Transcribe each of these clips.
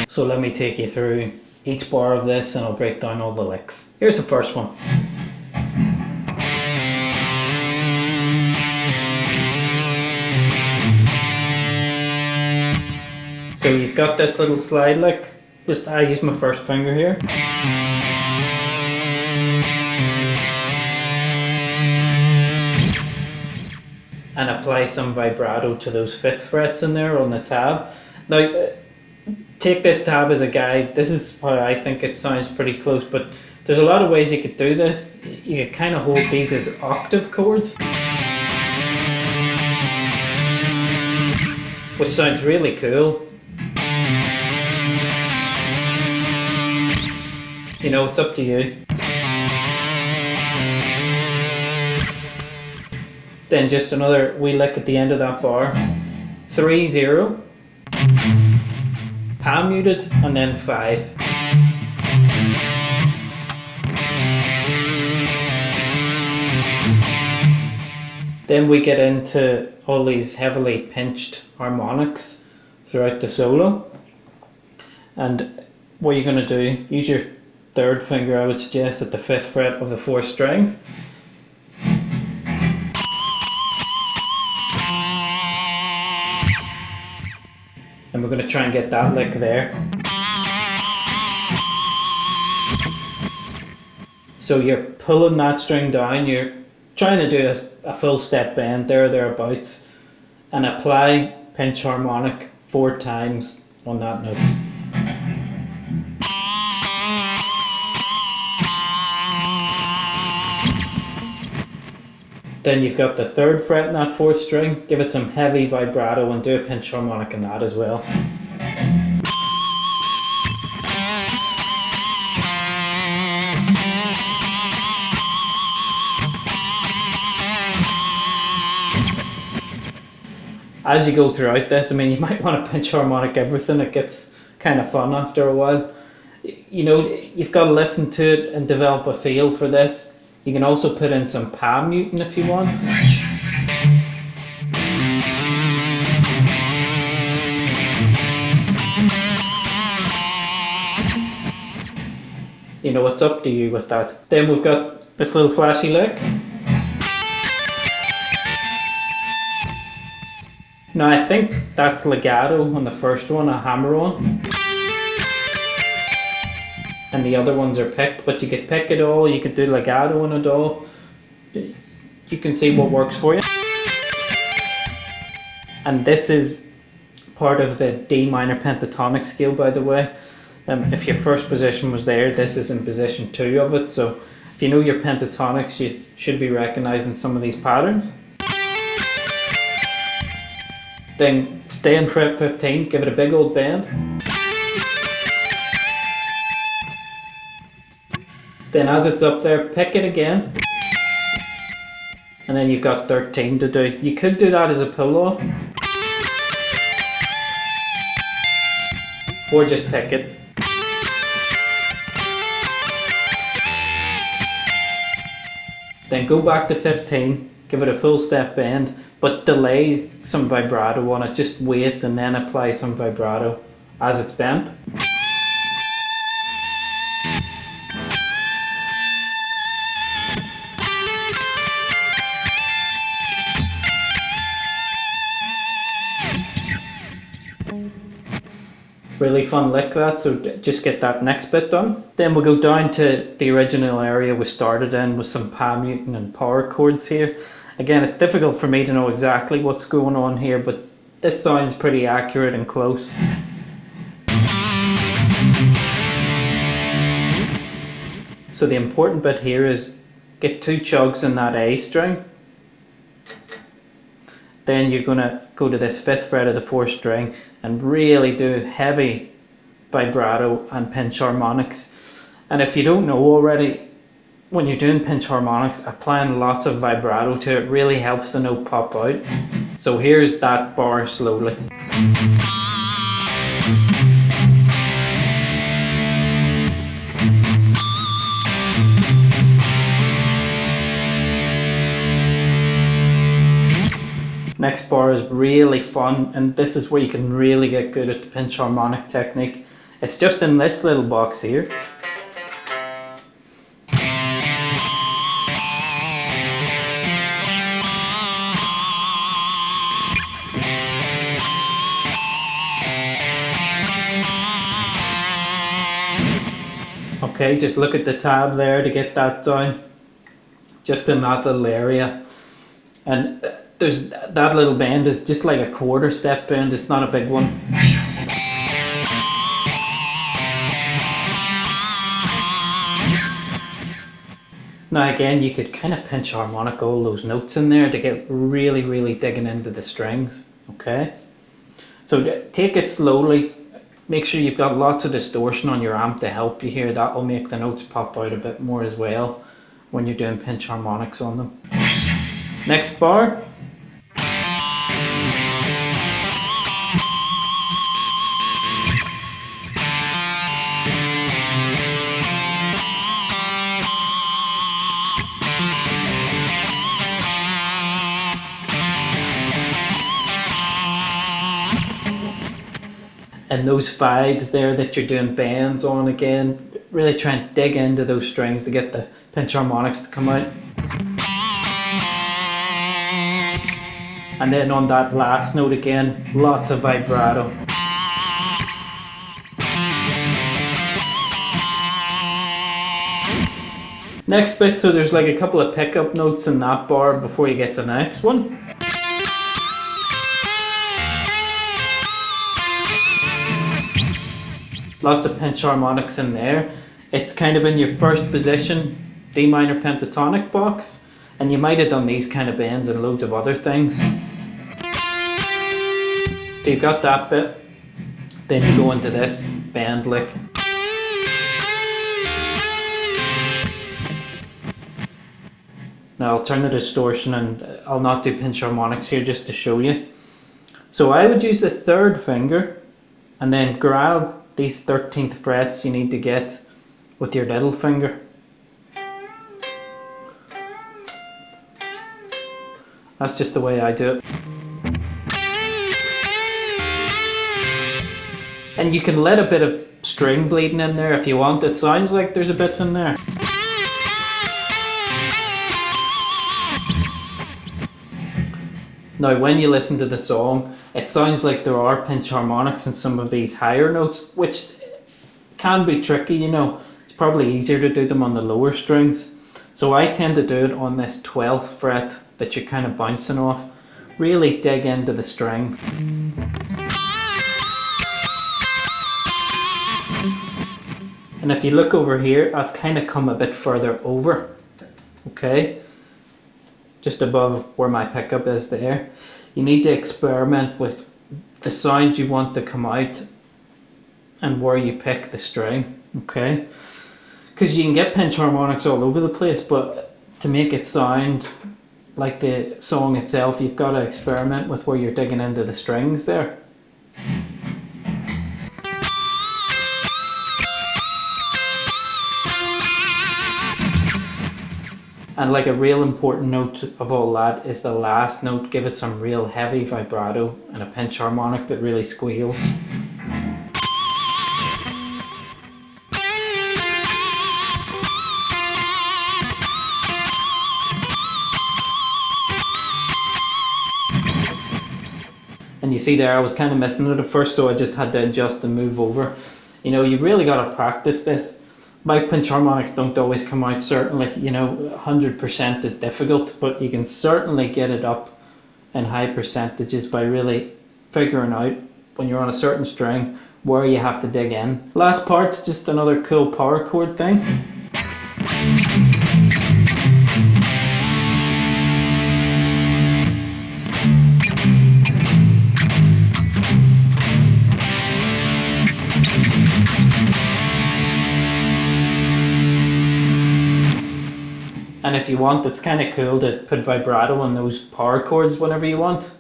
So let me take you through each bar of this and I'll break down all the licks. Here's the first one. So you've got this little slide lick. Just I use my first finger here. And apply some vibrato to those 5th frets in there on the tab. Now, take this tab as a guide. This is how I think it sounds pretty close, but there's a lot of ways you could do this. You could kind of hold these as octave chords, which sounds really cool. You know, it's up to you. Then just another wee lick at the end of that bar. 3-0. Palm muted, and then 5. Then we get into all these heavily pinched harmonics throughout the solo. And what you're going to do, use your 3rd finger, I would suggest, at the 5th fret of the 4th string. And we're going to try and get that lick there. So you're pulling that string down, you're trying to do a full step bend thereabouts, and apply pinch harmonic 4 times on that note. Then you've got the 3rd fret in that 4th string, give it some heavy vibrato and do a pinch harmonic in that as well. As you go throughout this, I mean, you might want to pinch harmonic everything. It gets kind of fun after a while. You know, you've got to listen to it and develop a feel for this. You can also put in some palm muting if you want. You know, it's up to you with that. Then we've got this little flashy lick. Now I think that's legato on the first one, a hammer on. And the other ones are picked, but you could pick it all, you could do legato on it all. You can see what works for you. And this is part of the D minor pentatonic scale, by the way. If your first position was there, this is in position 2 of it. So if you know your pentatonics, you should be recognizing some of these patterns. Then stay in fret 15, give it a big old bend. Then as it's up there, pick it again. And then you've got 13 to do. You could do that as a pull off. Or just pick it. Then go back to 15, give it a full step bend, but delay some vibrato on it. Just wait and then apply some vibrato as it's bent. Really fun lick that, so just get that next bit done. Then we'll go down to the original area we started in with some palm muting and power chords here. Again, it's difficult for me to know exactly what's going on here, but this sounds pretty accurate and close. So the important bit here is get 2 chugs in that A string. Then you're going to go to this 5th fret of the 4th string and really do heavy vibrato and pinch harmonics. And if you don't know already, when you're doing pinch harmonics, applying lots of vibrato to it really helps the note pop out. So here's that bar slowly. Next bar is really fun, and this is where you can really get good at the pinch harmonic technique. It's just in this little box here. Okay, just look at the tab there to get that down. Just in that little area. And there's that little bend is just like a quarter step bend, it's not a big one. Now again, you could kind of pinch harmonic all those notes in there to get really digging into the strings, okay? So take it slowly, make sure you've got lots of distortion on your amp to help you here. That will make the notes pop out a bit more as well when you're doing pinch harmonics on them. Next bar. And those fives there that you're doing bends on again, really try and dig into those strings to get the pinch harmonics to come out. And then on that last note again, lots of vibrato. Next bit, so there's like a couple of pickup notes in that bar before you get to the next one. Lots of pinch harmonics in there. It's kind of in your first position, D minor pentatonic box, and you might have done these kind of bends and loads of other things. So you've got that bit, then you go into this bend lick. Now I'll turn the distortion and I'll not do pinch harmonics here just to show you. So I would use the third finger and then grab these 13th frets you need to get with your little finger. That's just the way I do it. And you can let a bit of string bleeding in there if you want. It sounds like there's a bit in there. Now when you listen to the song, it sounds like there are pinch harmonics in some of these higher notes, which can be tricky, you know. It's probably easier to do them on the lower strings. So I tend to do it on this 12th fret that you're kind of bouncing off. Really dig into the strings. And if you look over here, I've kind of come a bit further over, okay? Just above where my pickup is there. You need to experiment with the sounds you want to come out and where you pick the string, okay? Because you can get pinch harmonics all over the place, but to make it sound like the song itself, you've got to experiment with where you're digging into the strings there. And like a real important note of all that is the last note. Give it some real heavy vibrato and a pinch harmonic that really squeals. And you see there, I was kind of missing it at first, so I just had to adjust and move over. You know, you really got to practice this. My pinch harmonics don't always come out, certainly, you know, 100% is difficult, but you can certainly get it up in high percentages by really figuring out when you're on a certain string where you have to dig in. Last part's just another cool power chord thing. And if you want, it's kind of cool to put vibrato on those power chords whenever you want.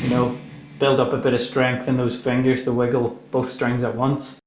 You know, build up a bit of strength in those fingers to wiggle both strings at once.